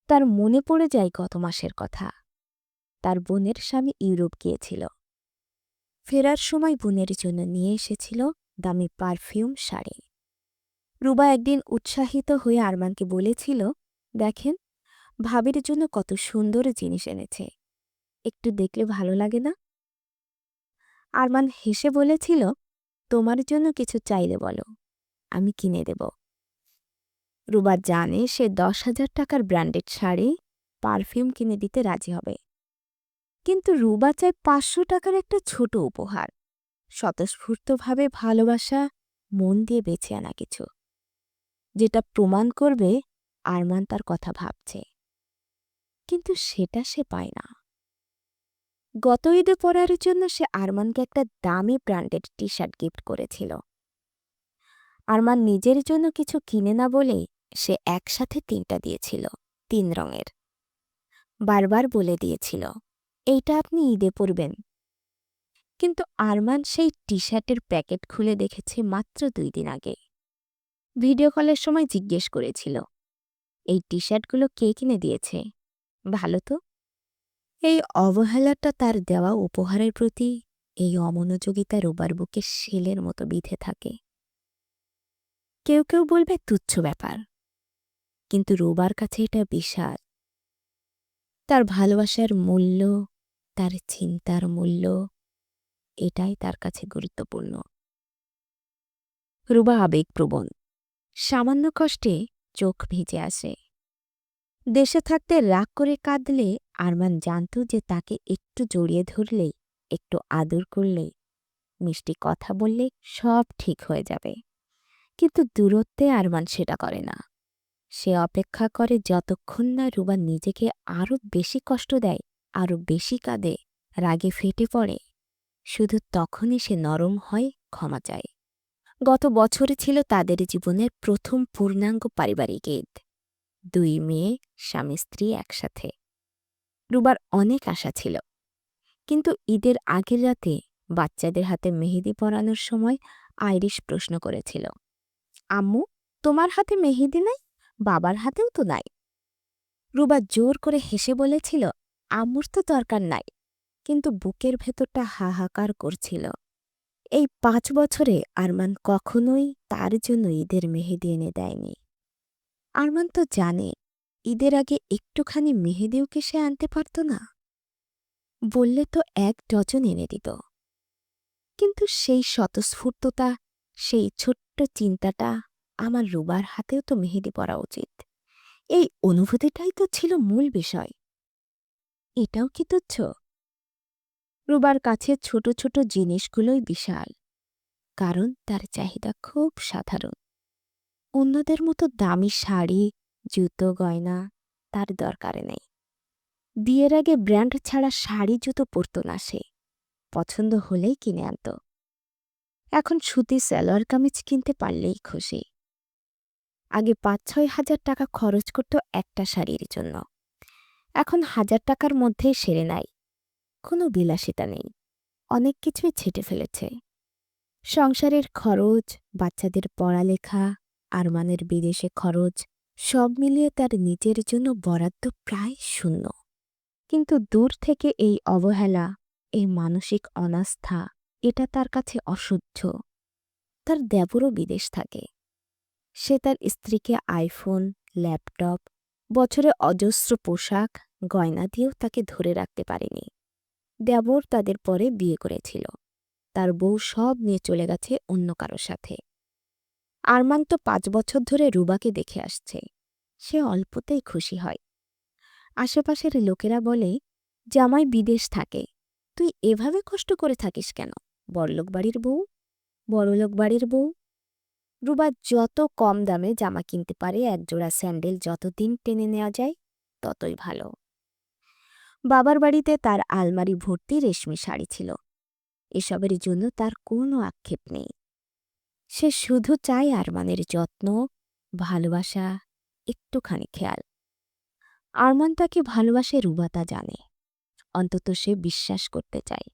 তার মনে পড়ে যায় গত মাসের কথা। তার বোনের স্বামী ইউরোপ গিয়েছিল। ফেরার সময় বোনের জন্য নিয়ে এসেছিল দামি পারফিউম শাড়ি। রুবা একদিন উৎসাহিত হয়ে আরমানকে বলেছিল, দেখেন, ভাবির জন্য কত সুন্দর জিনিস এনেছে, একটু দেখলে ভালো লাগে না? আরমান হেসে বলেছিল, তোমার জন্য কিছু চাইলে বলো, আমি কিনে দেব। রুবা জানে সে 10,000 টাকার ব্র্যান্ডেড শাড়ি, পারফিউম কিনে দিতে রাজি হবে, কিন্তু রুবা চায় 500 টাকার একটা ছোট উপহার, স্বতঃস্ফূর্তভাবে ভালোবাসা, মন দিয়ে বেছে আনা কিছু, যেটা প্রমাণ করবে আরমান তার কথা ভাবছে। কিন্তু সেটা সে পায় না। গত ঈদে পরার জন্য সে আরমানকে একটা দামি ব্র্যান্ডেড টি শার্ট গিফট করেছিল। আরমান নিজের জন্য কিছু কিনে না বলেই সে একসাথে 3টা দিয়েছিল, 3 রঙের। বারবার বলে দিয়েছিল, এইটা আপনি ঈদে পরবেন। কিন্তু আরমান সেই টি শার্টের প্যাকেট খুলে দেখেছে মাত্র 2 দিন আগে। ভিডিও কলের সময় জিজ্ঞেস করেছিল, এই টি শার্টগুলো কে কিনে দিয়েছে, ভালো তো? এই অবহেলাটা তার দেওয়া উপহারের প্রতি, এই অমনোযোগিতা রুবার বুকে শেলের মতো বিঁধে থাকে। কেউ কেউ বলবে তুচ্ছ ব্যাপার, কিন্তু রুবার কাছে এটা বিশাল। তার ভালোবাসার মূল্য, তার চিন্তার মূল্য, এটাই তার কাছে গুরুত্বপূর্ণ। রুবা আবেগপ্রবণ, সামান্য কষ্টে চোখ ভিজে আসে। দেশে থাকতে রাগ করে কাঁদলে আরমান জানত যে তাকে একটু জড়িয়ে ধরলেই, একটু আদর করলেই, মিষ্টি কথা বললে সব ঠিক হয়ে যাবে। কিন্তু দূরত্বে আরমান সেটা করে না। সে অপেক্ষা করে যতক্ষণ না রুবা নিজেকে আরও বেশি কষ্ট দেয়, আরও বেশি কাঁদে, রাগে ফেটে পড়ে, শুধু তখনই সে নরম হয়, ক্ষমা চায়। গত বছরে ছিল তাদের জীবনের প্রথম পূর্ণাঙ্গ পারিবারিক ঈদ। 2 মেয়ে, স্বামী স্ত্রী একসাথে। রুবার অনেক আশা ছিল, কিন্তু ঈদের আগের রাতে বাচ্চাদের হাতে মেহেদি পরানোর সময় আইরিশ প্রশ্ন করেছিল, আম্মু, তোমার হাতে মেহেদি নাই, বাবার হাতেও তো নাই। রুবা জোর করে হেসে বলেছিল, আম্মুর তো দরকার নাই, কিন্তু বুকের ভেতরটা হাহাকার করছিল। এই 5 বছরে আরমান কখনোই তার জন্য ঈদের মেহেদি এনে দেয়নি। আরমান তো জানে, ঈদের আগে একটুখানি মেহেদিও কি সে আনতে পারত না? বললে তো 1 ডজন এনে দিত। কিন্তু সেই স্বতঃস্ফূর্ততা, সেই ছোট্ট চিন্তাটা, আমার রুবার হাতেও তো মেহেদি পরা উচিত, এই অনুভূতিটাই তো ছিল মূল বিষয়। এটাও কি তুচ্ছ? রুবার কাছে ছোট ছোট জিনিসগুলোই বিশাল, কারণ তার চাহিদা খুব সাধারণ। অন্যদের মতো দামি শাড়ি, জুতো, গয়না তার দরকারে নেই। বিয়ের আগে ব্র্যান্ড ছাড়া শাড়ি, জুতো পরত না সে, পছন্দ হলেই কিনে আনত। এখন সুতি সালোয়ার কামিজ কিনতে পারলেই খুশি। আগে 5-6 হাজার টাকা খরচ করত একটা শাড়ির জন্য, এখন 1,000 টাকার মধ্যেই সেরে নেয়। কোনো বিলাসিতা নেই, অনেক কিছুই ছেটে ফেলেছে। সংসারের খরচ, বাচ্চাদের পড়ালেখা, আরমানের বিদেশে খরচ, সব মিলিয়ে তার নিজের জন্য বরাদ্দ প্রায় শূন্য। কিন্তু দূর থেকে এই অবহেলা, এই মানসিক অনাস্থা, এটা তার কাছে অসহ্য। তার দেবরও বিদেশ থাকে, সে তার স্ত্রীকে আইফোন, ল্যাপটপ, বছরে অজস্র পোশাক, গয়না দিয়েও তাকে ধরে রাখতে পারেনি। দেবর তাদের পরে বিয়ে করেছিল, তার বউ সব নিয়ে চলে গেছে অন্য কারো সাথে। আরমান তো 5 বছর ধরে রুবাকে দেখে আসছে, সে অল্পতেই খুশি হয়। আশেপাশের লোকেরা বলে, জামাই বিদেশ থাকে, তুই এভাবে কষ্ট করে থাকিস কেন, বড়লোক বাড়ির বউ, বড়লোক বাড়ির বউ। রুবা যত কম দামে জামা কিনতে পারে, একজোড়া স্যান্ডেল যতদিন টেনে নেওয়া যায়, ততই ভালো। বাবার বাড়িতে তার আলমারি ভর্তি রেশমি শাড়ি ছিল, এসবের জন্য তার কোনো আক্ষেপ নেই। সে শুধু চায় আরমানের যত্ন, ভালোবাসা, একটুখানি খেয়াল। আরমান তাকে ভালোবাসে, রুবা তা জানে, অন্তত সে বিশ্বাস করতে চায়।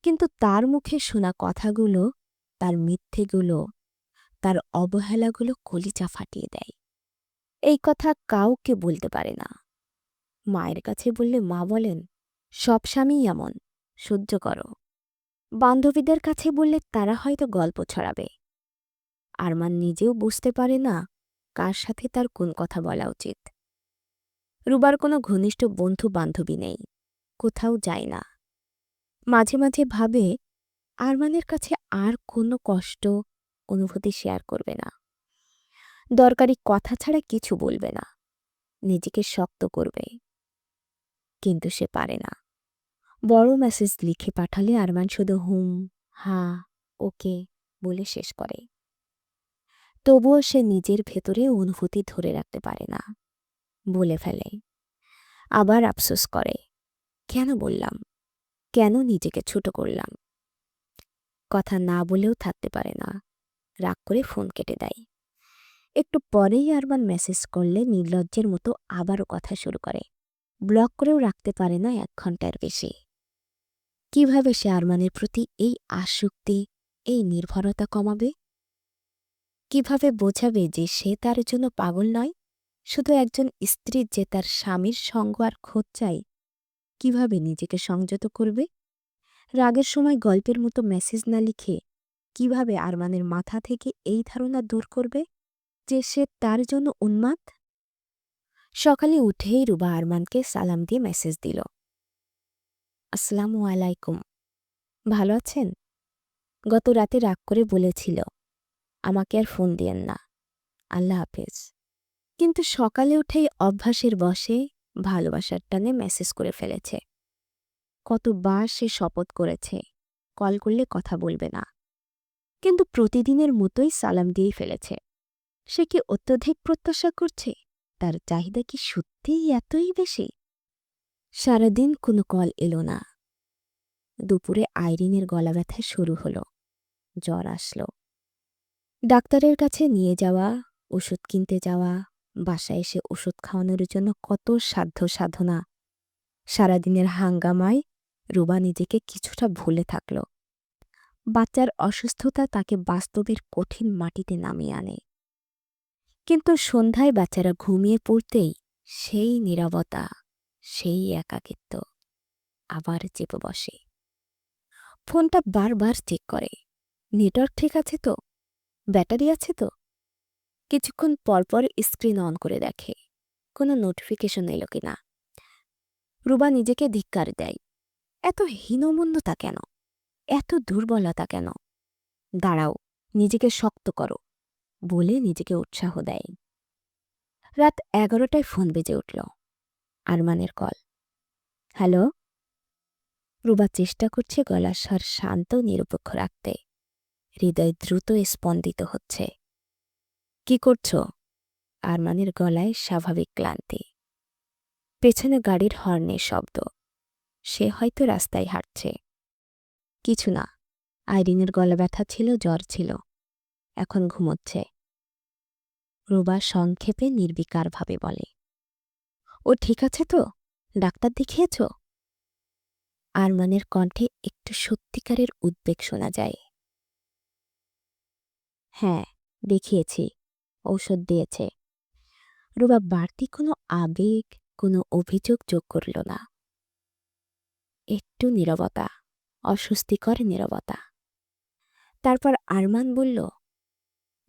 কিন্তু তার মুখে শোনা কথাগুলো, তার মিথ্যেগুলো, তার অবহেলাগুলো কলিজা ফাটিয়ে দেয়। এই কথা কাউকে বলতে পারে না। মায়ের কাছে বললে মা বলেন, সব স্বামীই এমন, সহ্য করো। বান্ধবীদের কাছে বললে তারা হয়তো গল্প ছড়াবে। আরমান নিজেও বুঝতে পারে না কার সাথে তার কোন কথা বলা উচিত। রুবার কোনো ঘনিষ্ঠ বন্ধু বান্ধবী নেই, কোথাও যায় না। মাঝে মাঝে ভাবে আরমানের কাছে আর কোনো কষ্ট অনুভূতি শেয়ার করবে না, দরকারি কথা ছাড়া কিছু বলবে না, নিজেকে শক্ত করবে। কিন্তু সে পারে না। বড় মেসেজ লিখে পাঠালে আরমান শুধু হুম, হা, ওকে বলে শেষ করে। তবুও সে নিজের ভেতরে অনুভূতি ধরে রাখতে পারে না, বলে ফেলে। আবার আফসোস করে, কেন বললাম, কেন নিজেকে ছোট করলাম। কথা না বলেও থাকতে পারে না, রাগ করে ফোন কেটে দেয়। একটু পরেই আরমান মেসেজ করলে নির্লজ্জের মতো আবারও কথা শুরু করে। ব্লক করেও রাখতে পারে না 1 ঘন্টার বেশি। কিভাবে সে আরমানের প্রতি এই আসক্তি, এই নির্ভরতা কমাবে? কিভাবে বোঝাবে যে সে তার জন্য পাগল নয়, শুধু একজন স্ত্রী যে তার স্বামীর সঙ্গ আর খোঁজ চায়? কিভাবে নিজেকে সংযত করবে? রাগের সময় গল্পের মতো মেসেজ না লিখে কিভাবে আরমানের মাথা থেকে এই ধারণা দূর করবে যে সে তার জন্য উন্মাদ? সকালে উঠেই রুবা আরমানকে সালাম দিয়ে মেসেজ দিল, আসসালামু আলাইকুম, ভালো আছেন? গত রাতে রাগ করে বলেছিল আমাকে আর ফোন দিয়েন না, আল্লাহ হাফেজ। কিন্তু সকালে উঠেই অভ্যাসের বশে ভালোবাসার টানে মেসেজ করে ফেলেছে। কতবার সে শপথ করেছে কল করলে কথা বলবে না, কিন্তু প্রতিদিনের মতোই সালাম দিয়েই ফেলেছে। সে কি অত্যধিক প্রত্যাশা করছে? তার চাহিদা কি সত্যিই এতই বেশি? সারাদিন কোনো কল এলো না। দুপুরে আইরিনের গলা ব্যথা শুরু হলো, জ্বর আসলো। ডাক্তারের কাছে নিয়ে যাওয়া, ওষুধ কিনতে যাওয়া, বাসায় এসে ওষুধ খাওয়ানোর জন্য কত সাধ্য সাধনা। সারাদিনের হাঙ্গামায় রুবা নিজেকে কিছুটা ভুলে থাকল। বাচ্চার অসুস্থতা তাকে বাস্তবের কঠিন মাটিতে নামিয়ে আনে। কিন্তু সন্ধ্যায় বাচ্চারা ঘুমিয়ে পড়তেই সেই নীরবতা, সেই একাকিত্ব আবার চেপে বসে। ফোনটা বারবার চেক করে, নেটওয়ার্ক ঠিক আছে তো, ব্যাটারি আছে তো। কিছুক্ষণ পরপর স্ক্রিন অন করে দেখে কোনো নোটিফিকেশন এলো কিনা। রুবা নিজেকে ধিক্কার দেয়, এত হীনমন্যতা কেন, এত দুর্বলতা কেন? দাঁড়াও, নিজেকে শক্ত করো বলে নিজেকে উৎসাহ দেয়। রাত 11টায় ফোন বেজে উঠল, আরমানের কল। হ্যালো। রুবা চেষ্টা করছে গলার স্বর শান্ত নিরপেক্ষ রাখতে। হৃদয় দ্রুত স্পন্দিত হচ্ছে। কি করছো? আরমানের গলায় স্বাভাবিক ক্লান্তি। পেছনে গাড়ির হর্নের শব্দ, সে হয়তো রাস্তায় হাঁটছে। কিছু না, আইরিনের গলা ব্যথা ছিল, জ্বর ছিল, এখন ঘুমোচ্ছে। রুবা সংক্ষেপে নির্বিকারভাবে বলে, ও ঠিক আছে তো? ডাক্তার দেখিয়েছ? আরমানের কণ্ঠে একটু সত্যিকারের উদ্বেগ শোনা যায়। হ্যাঁ, দেখিয়েছি, ঔষধ দিয়েছে। রুবা বাড়তি কোনো আবেগ, কোনো অভিযোগ যোগ করল না। একটু নীরবতা, অস্বস্তিকর নীরবতা। তারপর আরমান বলল,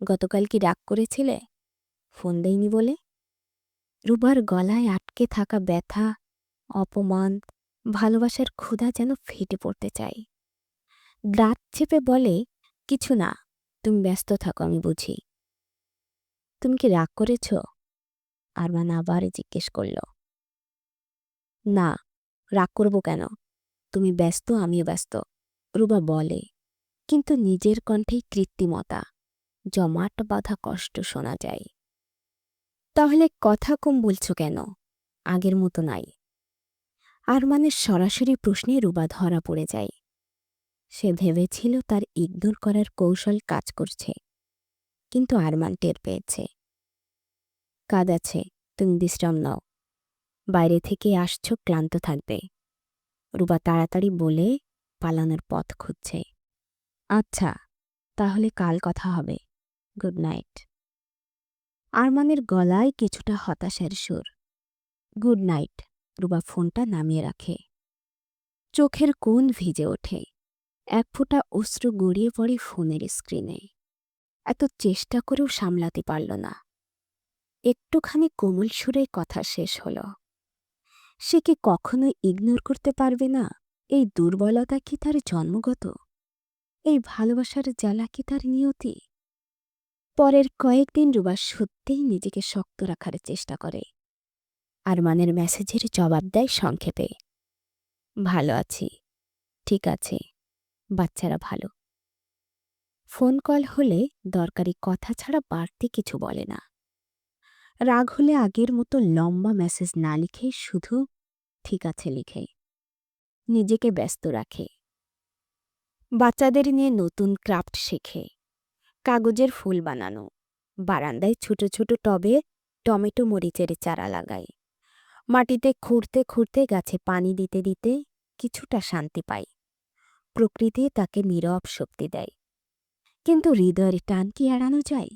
গতকাল কি রাগ করেছিলে ফোন দেইনি বলে? রুবার গলায় আটকে থাকা ব্যথা, অপমান, ভালোবাসার ক্ষুধা যেন ফেটে পড়তে চায়। দাঁত চেপে বলে, কিছু না, তুমি ব্যস্ত থাকো, আমি বুঝি। তুমি কি রাগ করেছ? আরমান আবার জিজ্ঞেস করল। না, রাগ করব কেন? তুমি ব্যস্ত, আমিও ব্যস্ত, রুবা বলে, কিন্তু নিজের কণ্ঠেই কৃত্রিমতা, জমাট বাঁধা কষ্ট শোনা যায়। তাহলে কথা কম বলছো কেন? আগের মতো নাই। আরমানের সরাসরি প্রশ্নে রুবা ধরা পড়ে যায়। সে ভেবেছিল তার ইগনোর করার কৌশল কাজ করছে, কিন্তু আরমান টের পেয়েছে। কাজ আছে, তুমি বিশ্রাম নাও, বাইরে থেকে আসছো, ক্লান্ত থাকবে। রুবা তাড়াতাড়ি বলে পালানোর পথ খুঁজছে। আচ্ছা, তাহলে কাল কথা হবে, গুড নাইট। আরমানের গলায় কিছুটা হতাশার সুর। Good night. রুবা ফোনটা নামিয়ে রাখে। চোখের কোণ ভিজে ওঠে। এক ফোঁটা অশ্রু গড়িয়ে পড়ে ফোনের স্ক্রিনে। এত চেষ্টা করেও সামলাতে পারল না। একটুখানি কোমল সুরে কথা শেষ হল। সে কি কখনোই ইগনোর করতে পারবে না? এই দুর্বলতা কি তার জন্মগত? এই ভালোবাসার জ্বালা কি তার নিয়তি? পরের কয়েকদিন রুবা সত্যিই নিজেকে শক্ত রাখার চেষ্টা করে। আরমানের মেসেজের জবাব দেয় সংক্ষেপে, ভালো আছি, ঠিক আছে, বাচ্চারা ভালো। ফোন কল হলে দরকারি কথা ছাড়া বাড়তি কিছু বলে না। রাগ হলে আগের মতো লম্বা মেসেজ না লিখে শুধু ঠিক আছে লিখে নিজেকে ব্যস্ত রাখে। বাচ্চাদের নিয়ে নতুন ক্রাফট শেখে। কাগজের ফুল বানানো, বারান্দায় ছোট ছোট টবে টমেটো মরিচের চারা লাগায়। মাটিতে খুঁড়তে খুঁড়তে গাছে পানি দিতে দিতে কিছুটা শান্তি পায়। প্রকৃতি তাকে নীরব শক্তি দেয়। কিন্তু হৃদয়ের টান কি এড়ানো যায়?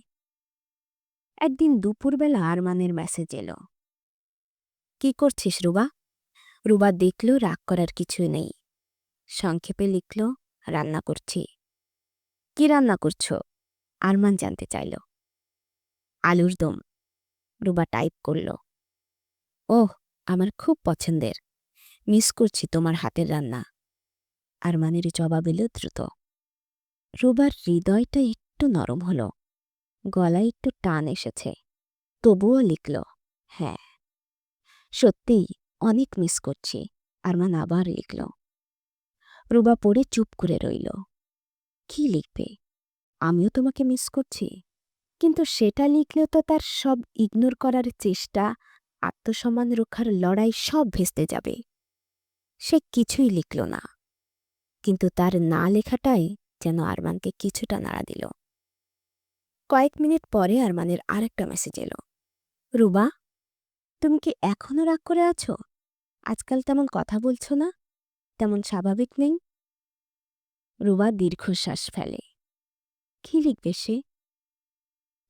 একদিন দুপুরবেলা আরমানের মেসেজ এলো, কি করছিস রুবা? রুবা দেখল রাগ করার কিছুই নেই। সংক্ষেপে লিখল, রান্না করছি। কি রান্না করছ? আরমান জানতে চাইল। আলুর দম। রুবা টাইপ করল, ওহ, আমার খুব পছন্দের, মিস করছি তোমার হাতের রান্না। আরমানের জবাব এলো দ্রুত। রুবার হৃদয়টা একটু নরম হল, গলায় একটু টান এসেছে। তবুও লিখল, হ্যাঁ সত্যিই অনেক মিস করছি। আরমান আবার লিখল। রুবা পড়ে চুপ করে রইল। কি লিখবে? আমিও তোমাকে মিস করছি। কিন্তু সেটা লিখলেও তো তার সব ইগনোর করার চেষ্টা, আত্মসম্মান রক্ষার লড়াই সব ভেস্তে যাবে। সে কিছুই লিখল না। কিন্তু তার না লেখাটাই যেন আরমানকে কিছুটা নাড়া দিল। কয়েক মিনিট পরে আরমানের আরেকটা মেসেজ এলো, রুবা, তুমি কি এখনো রাগ করে আছো? আজকাল তেমন কথা বলছো না, তেমন স্বাভাবিক নেই। রুবা দীর্ঘশ্বাস ফেলে। কি লিখবে সে?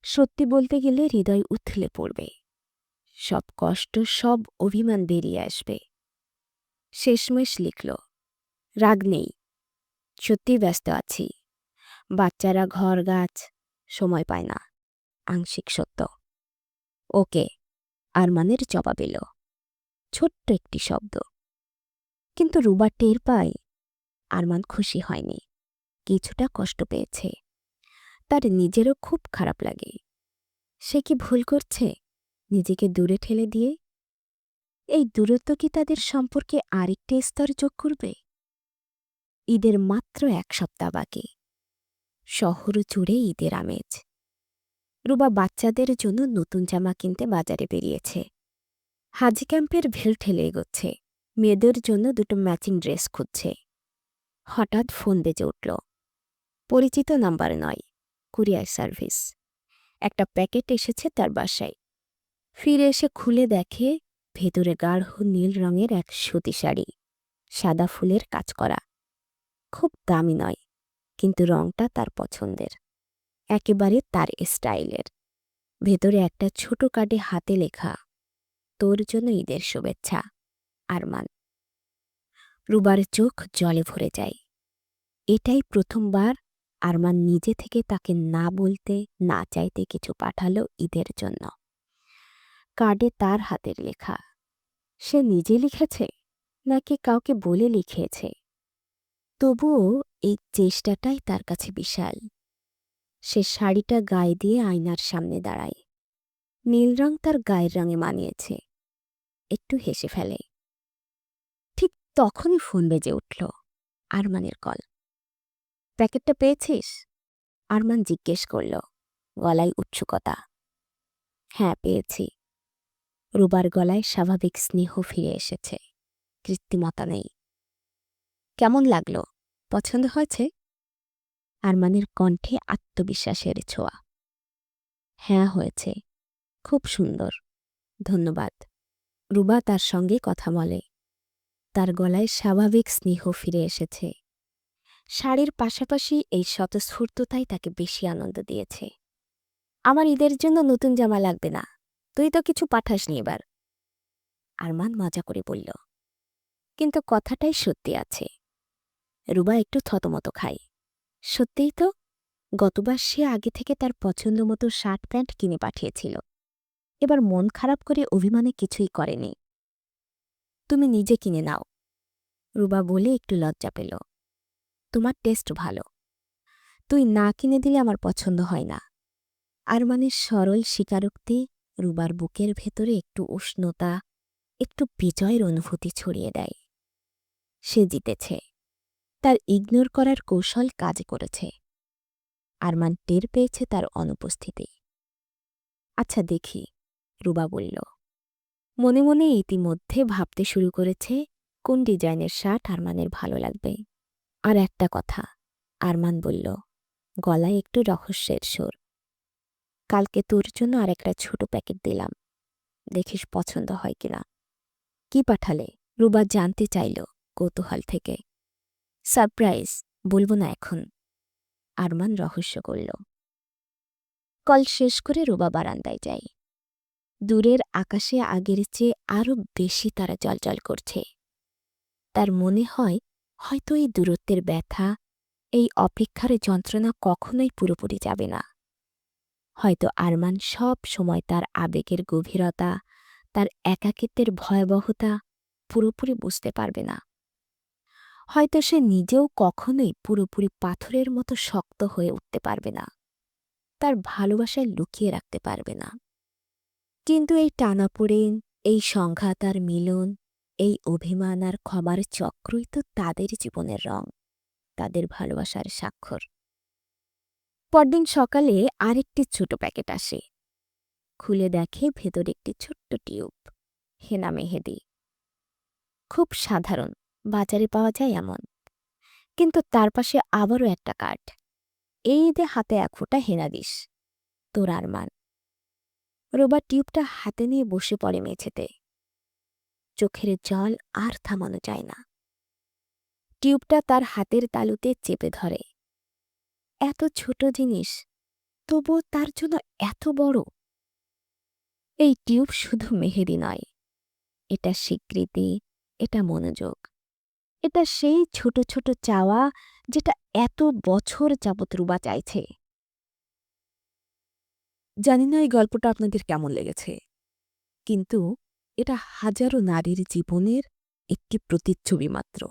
সত্যি বলতে গেলে হৃদয় উথলে পড়বে। সব কষ্ট, সব অভিমান বেরিয়ে আসবে। শেষমেশ লিখল, রাগ নেই, সত্যি ব্যস্ত আছি, বাচ্চারা, ঘর, গাছ, সময় পায় না, আংশিক সত্য। ওকে। আরমানের জবাব এলো, ছোট্ট একটি শব্দ। কিন্তু রুবা টের পায় আরমান খুশি হয়নি, কিছুটা কষ্ট পেয়েছে। তার নিজেরও খুব খারাপ লাগে। সে কি ভুল করছে নিজেকে দূরে ঠেলে দিয়ে? এই দূরত্ব কি তাদের সম্পর্কে আরেকটা স্তর যোগ করবে? ঈদের মাত্র 1 সপ্তাহ বাকি। শহর জুড়ে ঈদের আমেজ। রুবা বাচ্চাদের জন্য নতুন জামা কিনতে বাজারে বেরিয়েছে। হাজি ক্যাম্পের ভিড় ঠেলে এগোচ্ছে। মেয়েদের জন্য দুটো ম্যাচিং ড্রেস খুঁজছে। হঠাৎ ফোন বেজে উঠল। পরিচিত নাম্বার নয়, কুরিয়ার সার্ভিস। একটা প্যাকেট এসেছে তার বাসায়। ফিরে এসে খুলে দেখে ভেতরে গাঢ় নীল রঙের এক সুতি শাড়ি, সাদা ফুলের কাজ করা। খুব দামি নয়, কিন্তু রংটা তার পছন্দের, একেবারে তার স্টাইলের। ভেতরে একটা ছোট কার্ডে হাতে লেখা, তোর জন্য ঈদের শুভেচ্ছা, আরমান। রুবার চোখ জলে ভরে যায়। এটাই প্রথমবার আরমান নিজে থেকে তাকে না বলতে না চাইতে কিছু পাঠালো ঈদের জন্য। কার্ডে তার হাতের লেখা। সে নিজে লিখেছে নাকি কাউকে বলে লিখিয়েছে? তবুও এই চেষ্টাটাই তার কাছে বিশাল। সে শাড়িটা গায়ে দিয়ে আয়নার সামনে দাঁড়ায়। নীল রং তার গায়ের রঙে মানিয়েছে। একটু হেসে ফেলে। ঠিক তখনই ফোন বেজে উঠল। আরমানের কল। প্যাকেটটা পেয়েছিস? আরমান জিজ্ঞেস করল, গলায় উৎসুকতা। হ্যাঁ, পেয়েছি। রুবার গলায় স্বাভাবিক স্নেহ ফিরে এসেছে, কৃত্রিমতা নেই। কেমন লাগলো? পছন্দ হয়েছে? আরমানের কণ্ঠে আত্মবিশ্বাসের ছোঁয়া। হ্যাঁ হয়েছে, খুব সুন্দর, ধন্যবাদ। রুবা তার সঙ্গে কথা বলে। তার গলায় স্বাভাবিক স্নেহ ফিরে এসেছে। শাড়ির পাশাপাশি এই স্বতঃস্ফূর্ততাই তাকে বেশি আনন্দ দিয়েছে। আমার ঈদের জন্য নতুন জামা লাগবে না, তুই তো কিছু পাঠাসনি এবার। আরমান মজা করে বলল, কিন্তু কথাটাই সত্যি আছে। রুবা একটু থতমত খায়। সত্যিই তো, গতবার সে আগে থেকে তার পছন্দ মতো শার্ট প্যান্ট কিনে পাঠিয়েছিল। এবার মন খারাপ করে অভিমানে কিছুই করেনি। তুমি নিজে কিনে নাও, রুবা বলে একটু লজ্জা পেল। তোমার টেস্ট ভালো, তুই না কিনে দিলে আমার পছন্দ হয় না। আরমানের সরল স্বীকারোক্তি রুবার বুকের ভেতরে একটু উষ্ণতা, একটু বিজয়ের অনুভূতি ছড়িয়ে দেয়। সে জিতেছে, তার ইগনোর করার কৌশল কাজে করেছে। আরমান টের পেয়েছে তার অনুপস্থিতি। আচ্ছা দেখি, রুবা বলল। মনে মনে ইতিমধ্যে ভাবতে শুরু করেছে কোন ডিজাইনের শার্ট আরমানের ভালো লাগবে। আর একটা কথা, আরমান বলল, গলায় একটু রহস্যের সুর। কালকে তোর জন্য আর একটা ছোট প্যাকেট দিলাম, দেখিস পছন্দ হয় কিনা। কি পাঠালে? রুবা জানতে চাইল কৌতূহল থেকে। সারপ্রাইজ, বলবো না এখন। আরমান রহস্য করল। কল শেষ করে রুবা বারান্দায় যায়। দূরের আকাশে আগের চেয়ে আরও বেশি তারা জ্বলজ্বল করছে। তার মনে হয় হয়তো এই দূরত্বের ব্যথা, এই অপেক্ষার যন্ত্রণা কখনোই পুরোপুরি যাবে না। হয়তো আরমান সব সময় তার আবেগের গভীরতা, তার একাকিত্বের ভয়াবহতা পুরোপুরি বুঝতে পারবে না। হয়তো সে নিজেও কখনোই পুরোপুরি পাথরের মতো শক্ত হয়ে উঠতে পারবে না, তার ভালোবাসায় লুকিয়ে রাখতে পারবে না। কিন্তু এই টানাপোড়েন, এই সংঘাত আর মিলন, এই অভিমান আর ক্ষমার চক্রই তো তাদের জীবনের রং, তাদের ভালোবাসার স্বাক্ষর। পরদিন সকালে আরেকটি ছোট প্যাকেট আসে। খুলে দেখে ভেতর একটি ছোট্ট টিউব, হেনা মেহেদি। খুব সাধারণ, বাজারে পাওয়া যায় এমন। কিন্তু তার পাশে আবারও একটা কার্ড। এই ঈদে হাতে এক ফোঁটা হেনা দিস, তোর আরমান। রোবা টিউবটা হাতে নিয়ে বসে পড়ে মেঝেতে। চোখের জল আর থামানো যায় না। টিউবটা তার হাতের তালুতে চেপে ধরে। এত ছোট জিনিস, তবুও তার জন্য এত বড়। এই টিউব শুধু মেহেদি নয়, এটা স্বীকৃতি, এটা মনোযোগ, এটা সেই ছোট ছোট চাওয়া যেটা এত বছর যাবৎ রুবা চাইছে। জানি না এই গল্পটা আপনাদের কেমন লেগেছে, কিন্তু এটা হাজারো নারীর জীবনের একটি প্রতিচ্ছবি মাত্র।